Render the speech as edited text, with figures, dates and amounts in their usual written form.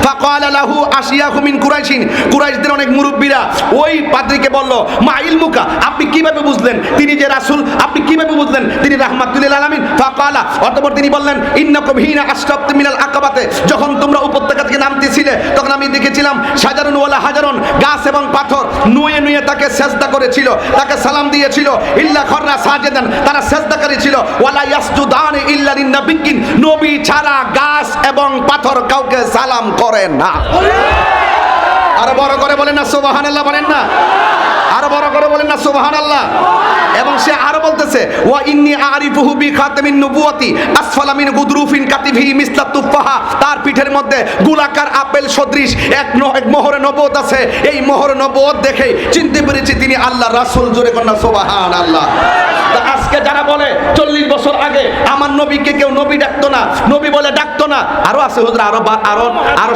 ফাকালা লাহু আশিয়াহু মিন কুরাইশিন, কুরাইশদের অনেক মুরব্বীরা ওই পাদ্রীকে বলল, মা ইলমুকা, আপনি কিভাবে বুঝলেন তিনি যে রাসূল? আপনি কিভাবে বুঝলেন তিনি রাহমাতুল লিল আলামিন? ফাকালা, অতঃপর তিনি বললেন, ইন্নাকুম হিনা আশরাফতুম মিনাল আকাবাতে, যখন তোমরা উপত্যকা থেকে নামতেছিলে তখন আমি দেখেছিলাম হাজারুন ওয়ালা হাজারুন, গাছ এবং পাথর নুয়ে নুয়ে তাকে সেজদা করেছিল, তাকে সালাম দিয়েছিল। ইল্লা খররা সাজেদান, তারা সেজদাকারী ছিল। ওয়ালা ইয়াসজুদান ইল্লা লিন্নাবিয়্যিন, নবী ছাড়া গাছ এবং পাথর কাউকে সালাম করে না। আরো বড় করে বলেন না সুবহানাল্লাহ, বলেন না আরো বড় করে বলেন না সুবহানাল্লাহ। এবং সে আরো বলতেছে, ওয়া ইন্নী আরিফুহু বি খাতামিন নবুওয়াতি আসফালা মিন গুদরুফিন কাতিফি মিসলা তুফাহা, তার পিঠের মধ্যে গোলাকার আপেল সদৃশ এক মোহরে নবুয়ত আছে। এই মোহরে নবুয়ত দেখে চিনতে পেরেছি তিনি আল্লাহর রাসূল। জোরে কন্যা সুবহানাল্লাহ। তা আজকে যারা বলে 40 বছর আগে আমার নবীকে কেউ নবী ডাকতো না, নবী বলে ডাকতো না, আরো আছে হুজুর, আরো